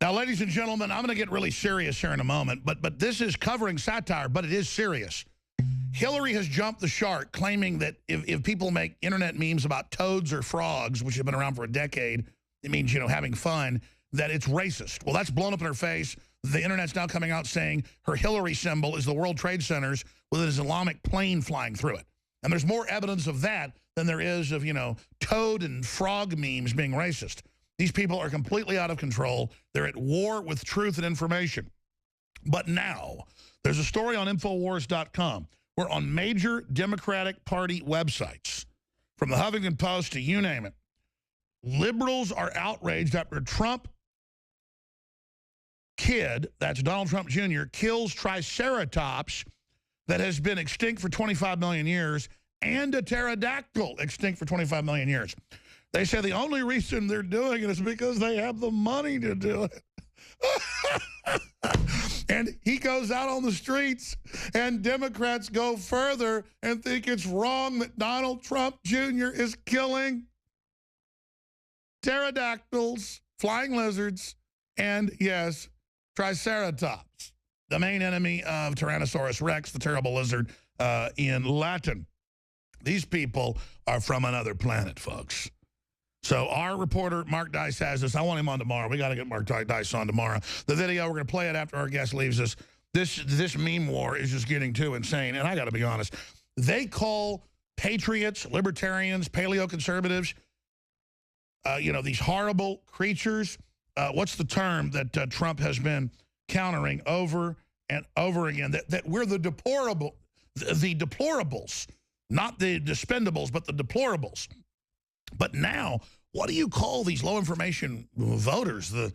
Now, ladies and gentlemen, I'm going to get really serious here in a moment, but this is covering satire, but it is serious. Hillary has jumped the shark, claiming that if people make internet memes about toads or frogs, which have been around for a decade, it means, you know, having fun, that it's racist. Well, that's blown up in her face. The internet's now coming out saying her Hillary symbol is the World Trade Centers with an Islamic plane flying through it. And there's more evidence of that than there is of, you know, toad and frog memes being racist. These people are completely out of control. They're at war with truth and information. But now, there's a story on Infowars.com where on major Democratic Party websites, from the Huffington Post to you name it, liberals are outraged after Trump kid, that's Donald Trump Jr., kills Triceratops that has been extinct for 25 million years and a pterodactyl extinct for 25 million years. They say the only reason they're doing it is because they have the money to do it. And he goes out on the streets, and Democrats go further and think it's wrong that Donald Trump Jr. is killing pterodactyls, flying lizards, and, yes, Triceratops, the main enemy of Tyrannosaurus Rex, the terrible lizard in Latin. These people are from another planet, folks. So our reporter, Mark Dice, has this. I want him on tomorrow. We got to get Mark Dice on tomorrow. The video, we're going to play it after our guest leaves us. This meme war is just getting too insane. And I got to be honest, they call patriots, libertarians, paleo-conservatives, you know, these horrible creatures. What's the term that Trump has been countering over and over again? That we're the deplorables, not the dispendables, but the deplorables. But now, what do you call these low-information voters? The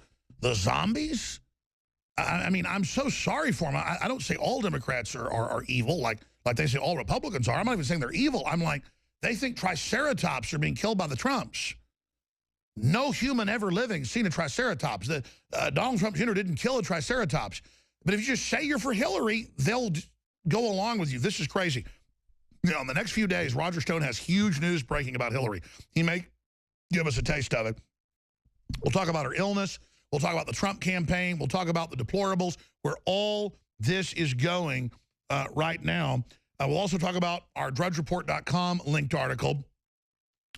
zombies? I mean, I'm so sorry for them. I don't say all Democrats are evil, like they say all Republicans are. I'm not even saying they're evil. I'm like, they think Triceratops are being killed by the Trumps. No human ever living seen a Triceratops. Donald Trump Jr. didn't kill a Triceratops. But if you just say you're for Hillary, they'll go along with you. This is crazy. You know, in the next few days, Roger Stone has huge news breaking about Hillary. He may give us a taste of it. We'll talk about her illness. We'll talk about the Trump campaign. We'll talk about the deplorables, where all this is going right now. We'll also talk about our drudgereport.com linked article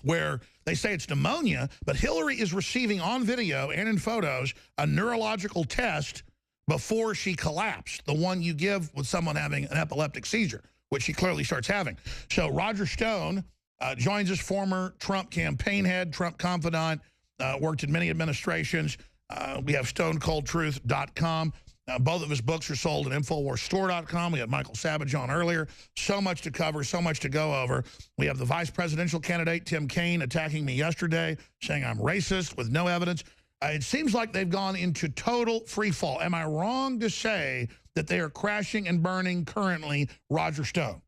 where they say it's pneumonia, but Hillary is receiving on video and in photos a neurological test before she collapsed, the one you give with someone having an epileptic seizure, which she clearly starts having. So Roger Stone joins us, former Trump campaign head, Trump confidant, worked in many administrations. We have stonecoldtruth.com. Both of his books are sold at InfoWarsStore.com. We had Michael Savage on earlier. So much to cover, so much to go over. We have the vice presidential candidate, Tim Kaine, attacking me yesterday, saying I'm racist with no evidence. It seems like they've gone into total free fall. Am I wrong to say that they are crashing and burning currently, Roger Stone?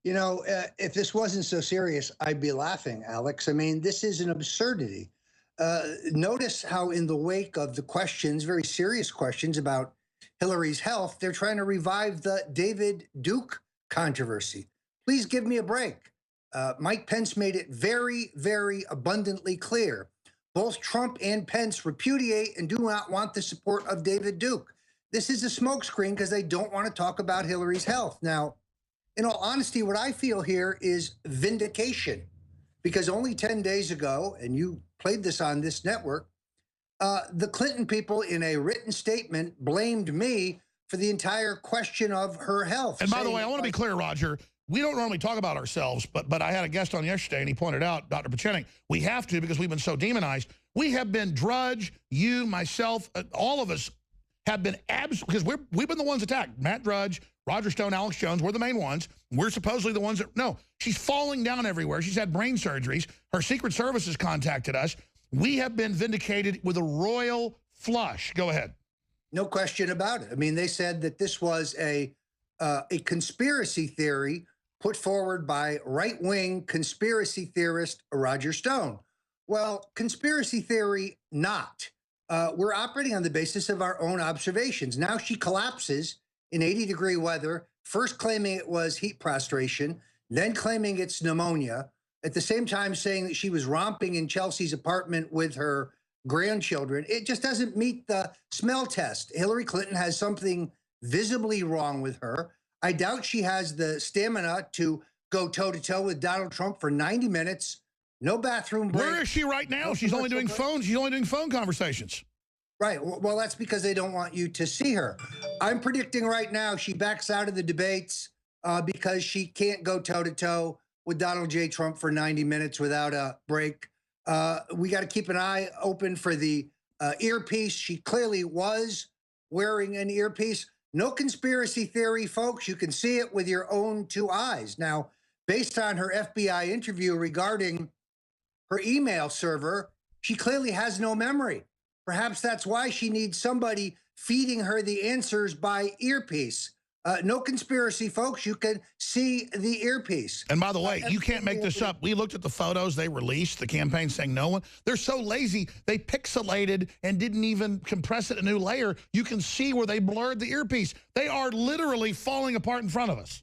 You know, if this wasn't so serious, I'd be laughing, Alex. I mean, this is an absurdity. Notice how in the wake of the questions, very serious questions about Hillary's health, they're trying to revive the David Duke controversy. Please give me a break. Mike Pence made it very, very abundantly clear. Both Trump and Pence repudiate and do not want the support of David Duke. This is a smokescreen because they don't want to talk about Hillary's health. Now, in all honesty, what I feel here is vindication, because only 10 days ago, and you played this on this network, the Clinton people in a written statement blamed me for the entire question of her health. And by the way, I want to be clear, Roger, we don't normally talk about ourselves, but I had a guest on yesterday, and he pointed out, Dr. Pachenik, we have to because we've been so demonized. We have been Drudge, you, myself, all of us have been because we've been the ones attacked. Matt Drudge, Roger Stone, Alex Jones, we're the main ones. We're supposedly the ones that, no, she's falling down everywhere. She's had brain surgeries. Her Secret Service has contacted us. We have been vindicated with a royal flush. Go ahead. No question about it. I mean, they said that this was a conspiracy theory put forward by right-wing conspiracy theorist Roger Stone. Well, conspiracy theory not. We're operating on the basis of our own observations. Now she collapses in 80-degree weather, first claiming it was heat prostration, then claiming it's pneumonia, at the same time saying that she was romping in Chelsea's apartment with her grandchildren. It just doesn't meet the smell test. Hillary Clinton has something visibly wrong with her. I doubt she has the stamina to go toe to toe with Donald Trump for 90 minutes. No bathroom break. Where is she right now? She's only doing phones. She's only doing phone conversations. Right. Well, that's because they don't want you to see her. I'm predicting right now she backs out of the debates because she can't go toe to toe with Donald J. Trump for 90 minutes without a break. We got to keep an eye open for the earpiece. She clearly was wearing an earpiece. No conspiracy theory, folks. You can see it with your own two eyes. Now, based on her FBI interview regarding her email server, she clearly has no memory. Perhaps that's why she needs somebody feeding her the answers by earpiece. No conspiracy, folks. You can see the earpiece. And by the way, you can't make this up. We looked at the photos they released, the campaign saying no one. They're so lazy, they pixelated and didn't even compress it a new layer. You can see where they blurred the earpiece. They are literally falling apart in front of us.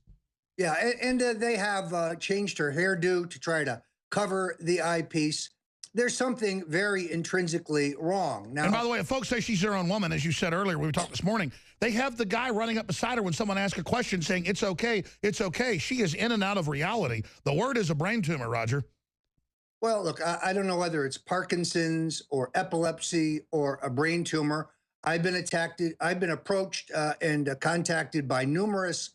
Yeah, and they have changed her hairdo to try to cover the eyepiece. There's something very intrinsically wrong. Now, and by the way, if folks say she's their own woman, as you said earlier, we talked this morning, they have the guy running up beside her when someone asks a question saying, it's okay, it's okay. She is in and out of reality. The word is a brain tumor, Roger. Well, look, I don't know whether it's Parkinson's or epilepsy or a brain tumor. I've been approached and contacted by numerous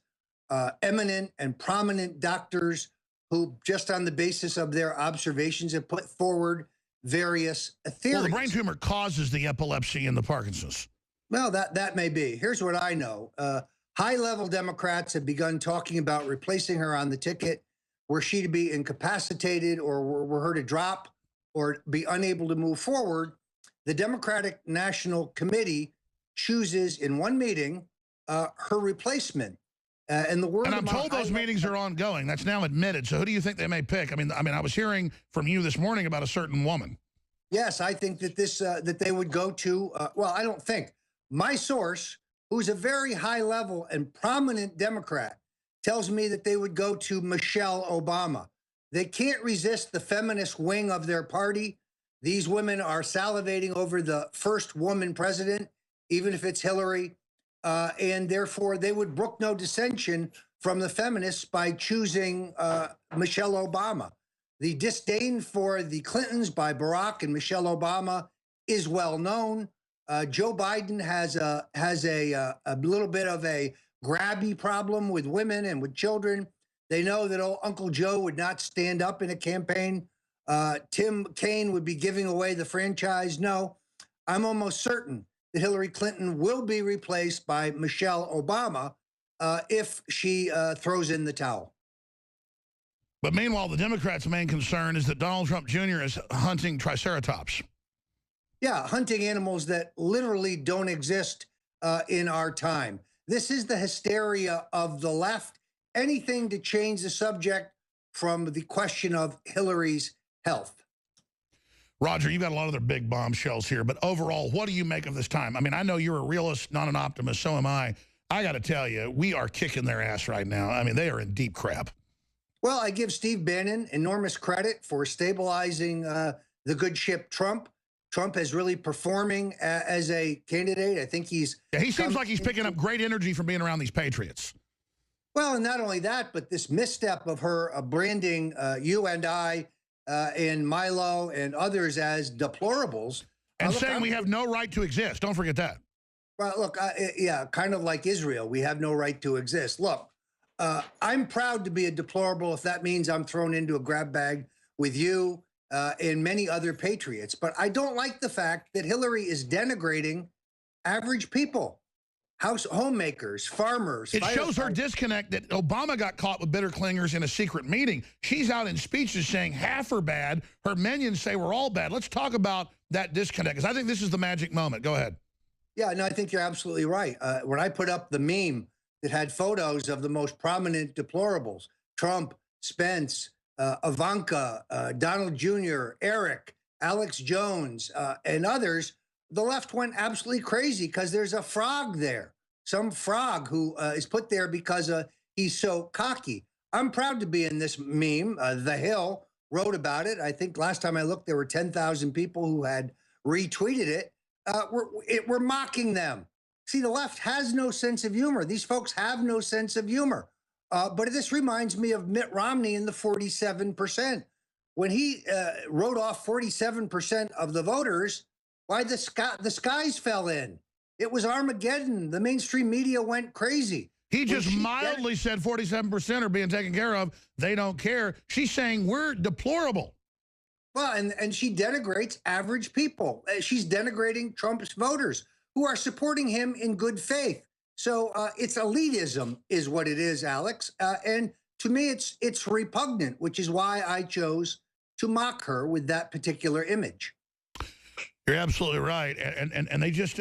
eminent and prominent doctors who, just on the basis of their observations, have put forward various theories. Well, the brain tumor causes the epilepsy and the Parkinson's. Well, that may be. Here's what I know. High-level Democrats have begun talking about replacing her on the ticket were she to be incapacitated or were her to drop or be unable to move forward. The Democratic National Committee chooses in one meeting her replacement. And I'm told those meetings are ongoing. That's now admitted. So who do you think they may pick? I mean, I was hearing from you this morning about a certain woman. Yes, I think that that they would go to. Well, I don't think. My source, who's a very high level and prominent Democrat, tells me that they would go to Michelle Obama. They can't resist the feminist wing of their party. These women are salivating over the first woman president, even if it's Hillary. And therefore, they would brook no dissension from the feminists by choosing Michelle Obama. The disdain for the Clintons by Barack and Michelle Obama is well known. Joe Biden has a little bit of a grabby problem with women and with children. They know that old Uncle Joe would not stand up in a campaign. Tim Kaine would be giving away the franchise. No, I'm almost certain that Hillary Clinton will be replaced by Michelle Obama if she throws in the towel. But meanwhile, the Democrats' main concern is that Donald Trump Jr. is hunting triceratops. Yeah, hunting animals that literally don't exist in our time. This is the hysteria of the left. Anything to change the subject from the question of Hillary's health. Roger, you've got a lot of other big bombshells here, but overall, what do you make of this time? I mean, I know you're a realist, not an optimist, so am I. I got to tell you, we are kicking their ass right now. I mean, they are in deep crap. Well, I give Steve Bannon enormous credit for stabilizing the good ship Trump. Trump is really performing as a candidate. I think he's... Yeah, he seems like he's picking up great energy from being around these patriots. Well, and not only that, but this misstep of her branding you and I and Milo and others as deplorables. And saying we have no right to exist. Don't forget that. Well, look, yeah, kind of like Israel. We have no right to exist. Look, I'm proud to be a deplorable if that means I'm thrown into a grab bag with you and many other patriots. But I don't like the fact that Hillary is denigrating average people. Homemakers, farmers. It shows her disconnect that Obama got caught with bitter clingers in a secret meeting. She's out in speeches saying half are bad. Her minions say we're all bad. Let's talk about that disconnect, because I think this is the magic moment. Go ahead. Yeah, no, I think you're absolutely right. When I put up the meme that had photos of the most prominent deplorables, Trump, Spence, Ivanka, Donald Jr., Eric, Alex Jones, and others, the left went absolutely crazy because there's a frog there, some frog who is put there because he's so cocky. I'm proud to be in this meme. The Hill wrote about it. I think last time I looked, there were 10,000 people who had retweeted it. We're mocking them. See, the left has no sense of humor. These folks have no sense of humor. But this reminds me of Mitt Romney in the 47%. When he wrote off 47% of the voters, why the skies fell in. It was Armageddon. The mainstream media went crazy. He just mildly said 47% are being taken care of. They don't care. She's saying we're deplorable. Well, and she denigrates average people. She's denigrating Trump's voters who are supporting him in good faith. So it's elitism is what it is, Alex. And to me, it's repugnant, which is why I chose to mock her with that particular image. You're absolutely right. And they just...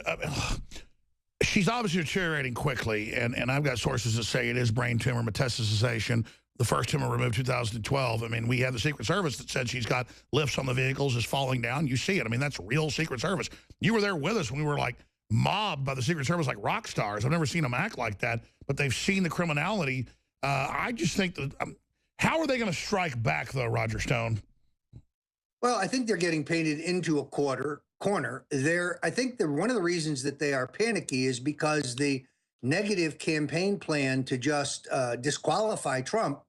she's obviously deteriorating quickly, and I've got sources that say it is brain tumor metastasization. The first tumor removed 2012. I mean, we have the Secret Service that said she's got lifts on the vehicles, is falling down. You see it. I mean, that's real Secret Service. You were there with us when we were, like, mobbed by the Secret Service like rock stars. I've never seen them act like that, but they've seen the criminality. I just think that... how are they going to strike back, though, Roger Stone? Well, I think they're getting painted into a corner. I think that one of the reasons that they are panicky is because the negative campaign plan to just disqualify Trump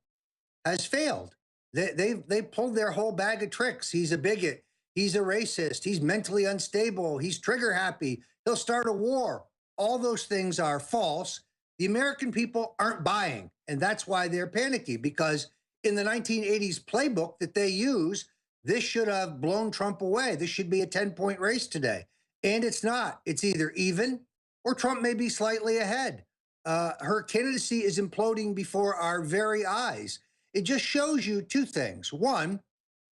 has failed. They pulled their whole bag of tricks. He's a bigot. He's a racist. He's mentally unstable. He's trigger happy. He'll start a war. All those things are false. The American people aren't buying, and that's why they're panicky, because in the 1980s playbook that they use, this should have blown Trump away. This should be a 10-point race today. And it's not. It's either even or Trump may be slightly ahead. Her candidacy is imploding before our very eyes. It just shows you two things. One,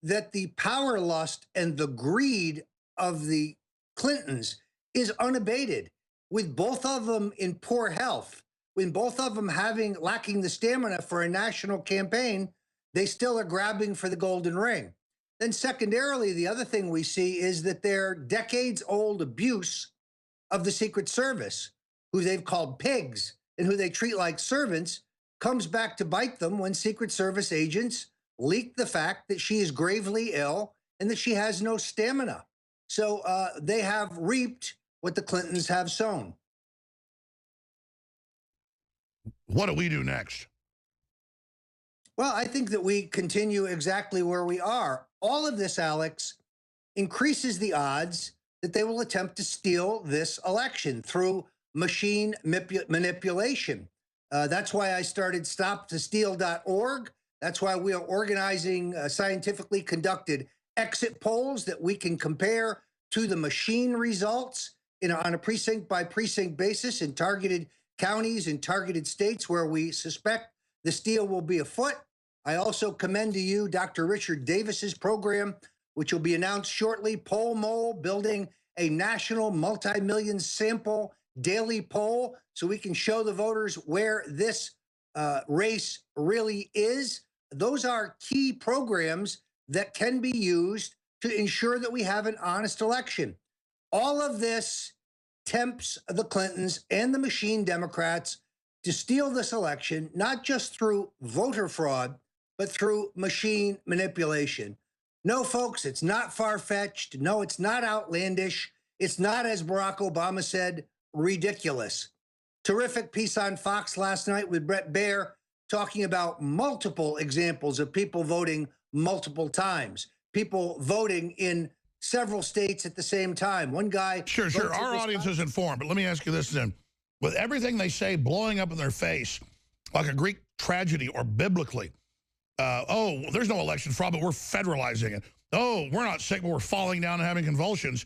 that the power lust and the greed of the Clintons is unabated, with both of them in poor health, with both of them lacking the stamina for a national campaign. They still are grabbing for the golden ring. Then secondarily, the other thing we see is that their decades-old abuse of the Secret Service, who they've called pigs and who they treat like servants, comes back to bite them when Secret Service agents leak the fact that she is gravely ill and that she has no stamina. So they have reaped what the Clintons have sown. What do we do next? Well, I think that we continue exactly where we are. All of this, Alex, increases the odds that they will attempt to steal this election through machine manipulation. That's why I started stopthesteal.org. That's why we are organizing scientifically conducted exit polls that we can compare to the machine results on a precinct by precinct basis in targeted counties and targeted states where we suspect the steal will be afoot. I also commend to you Dr. Richard Davis's program, which will be announced shortly, Poll Mole, building a national multi-million sample daily poll so we can show the voters where this race really is. Those are key programs that can be used to ensure that we have an honest election. All of this tempts the Clintons and the machine Democrats to steal this election, not just through voter fraud, but through machine manipulation. No, folks, it's not far-fetched. No, it's not outlandish. It's not, as Barack Obama said, ridiculous. Terrific piece on Fox last night with Bret Baier talking about multiple examples of people voting multiple times, people voting in several states at the same time. One guy... Sure. Our audience is informed, but let me ask you this then. With everything they say blowing up in their face, like a Greek tragedy or biblically, oh, there's no election fraud, but we're federalizing it. Oh, we're not sick, but we're falling down and having convulsions.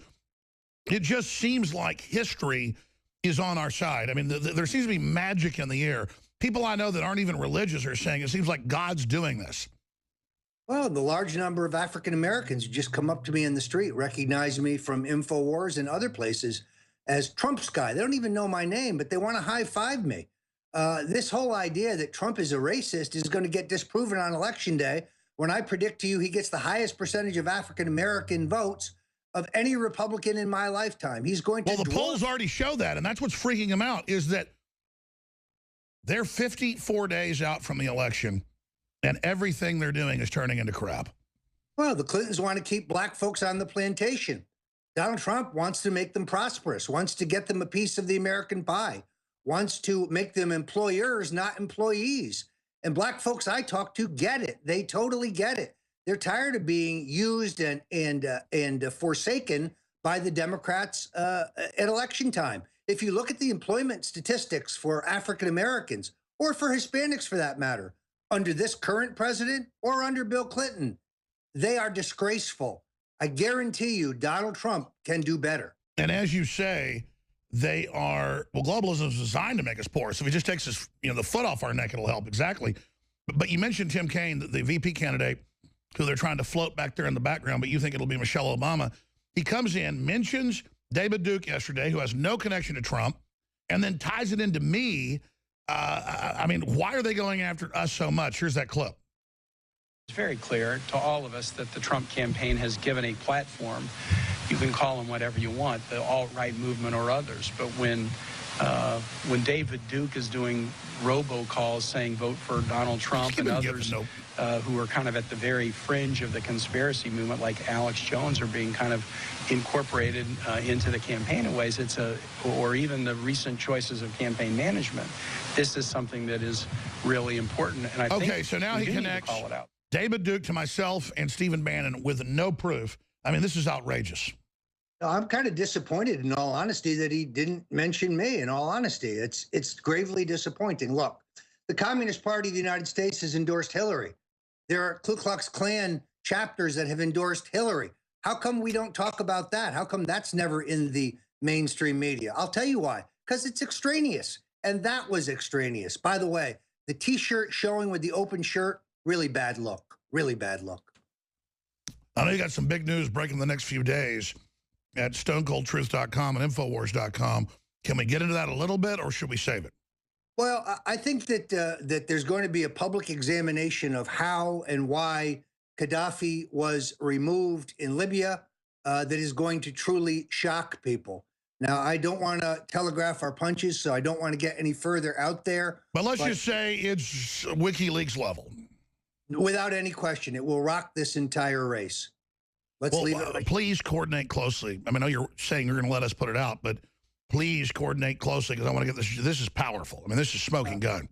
It just seems like history is on our side. I mean, there seems to be magic in the air. People I know that aren't even religious are saying it seems like God's doing this. Well, the large number of African Americans who just come up to me in the street, recognize me from InfoWars and other places as Trump's guy. They don't even know my name, but they want to high-five me. This whole idea that Trump is a racist is going to get disproven on Election Day when I predict to you he gets the highest percentage of African-American votes of any Republican in my lifetime. He's going to... Well, the polls already show that, and that's what's freaking him out, is that they're 54 days out from the election, and everything they're doing is turning into crap. Well, the Clintons want to keep black folks on the plantation. Donald Trump wants to make them prosperous, wants to get them a piece of the American pie, wants to make them employers, not employees. And black folks I talk to get it. They totally get it. They're tired of being used and forsaken by the Democrats at election time. If you look at the employment statistics for African Americans, or for Hispanics for that matter, under this current president or under Bill Clinton, they are disgraceful. I guarantee you Donald Trump can do better. And as you say, they are, well, globalism is designed to make us poor. So if it just takes us, the foot off our neck, it'll help. Exactly. But you mentioned Tim Kaine, the VP candidate, who they're trying to float back there in the background, but you think it'll be Michelle Obama. He comes in, mentions David Duke yesterday, who has no connection to Trump, and then ties it into me. I mean, why are they going after us so much? Here's that clip. It's very clear to all of us that the Trump campaign has given a platform. You can call them whatever you want, the alt-right movement or others. But when David Duke is doing robocalls saying vote for Donald Trump and others who are kind of at the very fringe of the conspiracy movement, like Alex Jones, are being kind of incorporated into the campaign in ways or even the recent choices of campaign management. This is something that is really important. And I think so now he connects call it out. David Duke to myself and Stephen Bannon with no proof. I mean, this is outrageous. I'm kind of disappointed, in all honesty, that he didn't mention me. In all honesty, it's gravely disappointing. Look, the Communist Party of the United States has endorsed Hillary. There are Ku Klux Klan chapters that have endorsed Hillary. How come we don't talk about that? How come that's never in the mainstream media? I'll tell you why. Because it's extraneous, and that was extraneous. By the way, the T-shirt showing with the open shirt, really bad look. Really bad look. I know you got some big news breaking the next few days at StoneColdTruth.com and Infowars.com. Can we get into that a little bit, or should we save it? Well, I think that that there's going to be a public examination of how and why Gaddafi was removed in Libya that is going to truly shock people. Now, I don't want to telegraph our punches, so I don't want to get any further out there. But let's just say it's WikiLeaks level. Without any question, it will rock this entire race. Let's leave it right. Please coordinate closely. I mean, I know you're saying you're going to let us put it out, but please coordinate closely, because I want to get this. This is powerful. I mean, this is smoking gun.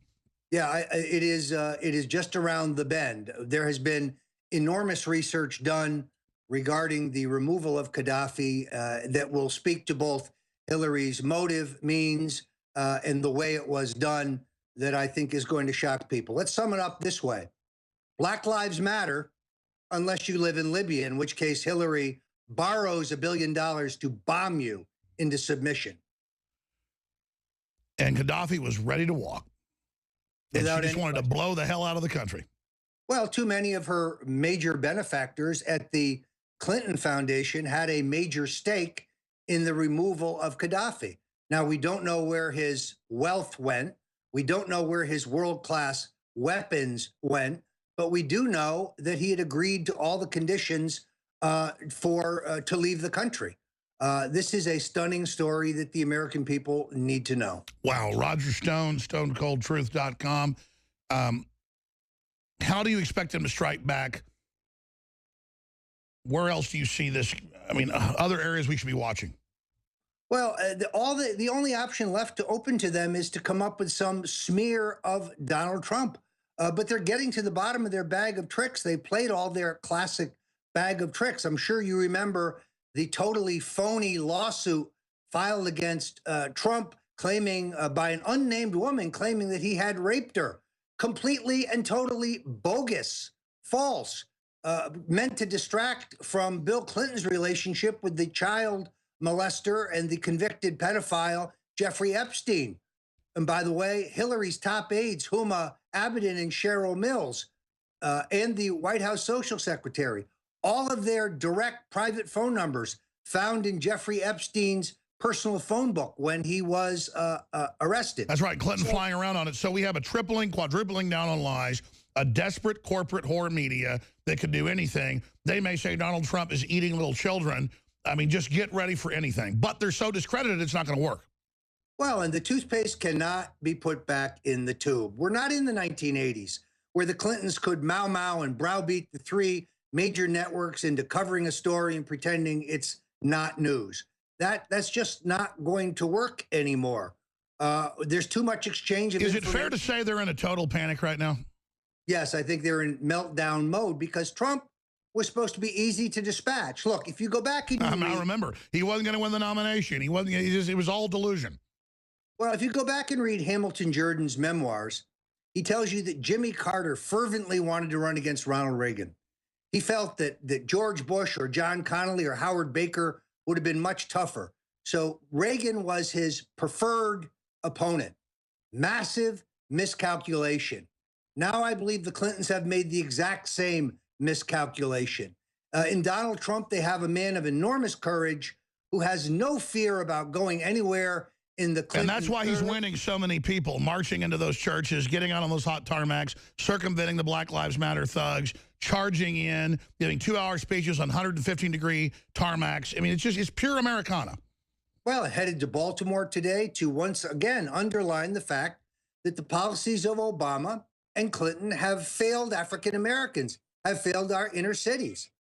Yeah, it is just around the bend. There has been enormous research done regarding the removal of Gaddafi that will speak to both Hillary's motive, means, and the way it was done, that I think is going to shock people. Let's sum it up this way. Black Lives Matter, unless you live in Libya, in which case Hillary borrows $1 billion to bomb you into submission. And Gaddafi was ready to walk. And she just wanted to blow the hell out of the country. Well, too many of her major benefactors at the Clinton Foundation had a major stake in the removal of Gaddafi. Now, we don't know where his wealth went. We don't know where his world-class weapons went. But we do know that he had agreed to all the conditions to leave the country. This is a stunning story that the American people need to know. Wow. Roger Stone, StoneColdTruth.com. How do you expect him to strike back? Where else do you see this? I mean, other areas we should be watching. Well, the only option left to open to them is to come up with some smear of Donald Trump. But they're getting to the bottom of their bag of tricks. They played all their classic bag of tricks. I'm sure you remember the totally phony lawsuit filed against Trump, claiming by an unnamed woman, claiming that he had raped her. Completely and totally bogus, false, meant to distract from Bill Clinton's relationship with the child molester and the convicted pedophile, Jeffrey Epstein. And by the way, Hillary's top aides, Huma Abedin and Cheryl Mills, and the White House social secretary, all of their direct private phone numbers found in Jeffrey Epstein's personal phone book when he was arrested. That's right. Clinton flying around on it. So we have a tripling, quadrupling down on lies, a desperate corporate whore media that could do anything. They may say Donald Trump is eating little children. I mean, just get ready for anything. But they're so discredited, it's not going to work. Well, and the toothpaste cannot be put back in the tube. We're not in the 1980s, where the Clintons could mow and browbeat the three major networks into covering a story and pretending it's not news. That's just not going to work anymore. There's too much exchange of Is it information. fair to say they're in a total panic right now? Yes, I think they're in meltdown mode because Trump was supposed to be easy to dispatch. Look, if you go back and I remember he wasn't going to win the nomination. He wasn't. It was all delusion. well, if you go back and read Hamilton Jordan's memoirs, he tells you that Jimmy Carter fervently wanted to run against Ronald Reagan. He felt that George Bush or John Connally or Howard Baker would have been much tougher. So Reagan was his preferred opponent. Massive miscalculation. Now I believe the Clintons have made the exact same miscalculation. In Donald Trump, they have a man of enormous courage who has no fear about going anywhere in the Clinton. And that's why he's winning so many people, marching into those churches, getting out on those hot tarmacs, circumventing the Black Lives Matter thugs, charging in, giving 2-hour speeches on 115-degree tarmacs. I mean, it's pure Americana. Well, headed to Baltimore today to once again underline the fact that the policies of Obama and Clinton have failed African Americans, have failed our inner cities.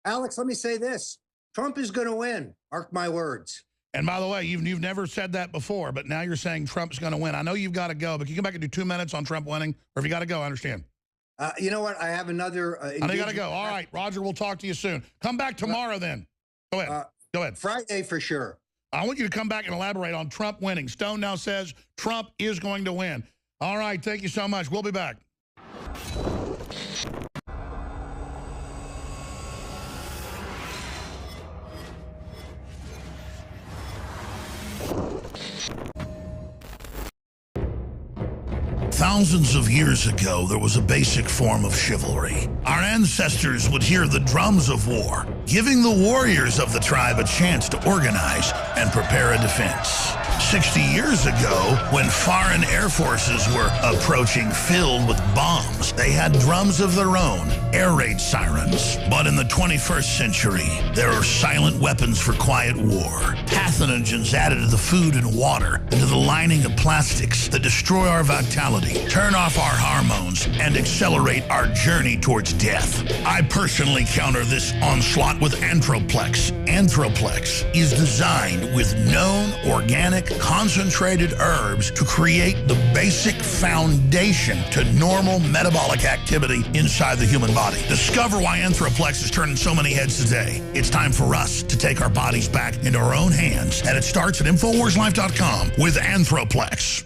Alex, let me say this. Trump is going to win. Mark my words. And by the way, you've never said that before, but now you're saying Trump's going to win. I know you've got to go, but can you come back and do 2 minutes on Trump winning? Or if you got to go, I understand. You know what? I have another. I know you got to go. All right, Roger, we'll talk to you soon. Come back tomorrow then. Go ahead. Go ahead. Friday for sure. I want you to come back and elaborate on Trump winning. Stone now says Trump is going to win. All right, thank you so much. We'll be back. Thousands of years ago, there was a basic form of chivalry. Our ancestors would hear the drums of war, giving the warriors of the tribe a chance to organize and prepare a defense. 60 years ago, when foreign air forces were approaching filled with bombs, they had drums of their own, air raid sirens. But in the 21st century, there are silent weapons for quiet war. Pathogens added to the food and water, and to the lining of plastics that destroy our vitality, turn off our hormones, and accelerate our journey towards death. I personally counter this onslaught with Anthroplex. Anthroplex is designed with known organic concentrated herbs to create the basic foundation to normal metabolic activity inside the human body. Discover why Anthroplex is turning so many heads today. It's time for us to take our bodies back into our own hands, and it starts at InfoWarsLife.com with Anthroplex.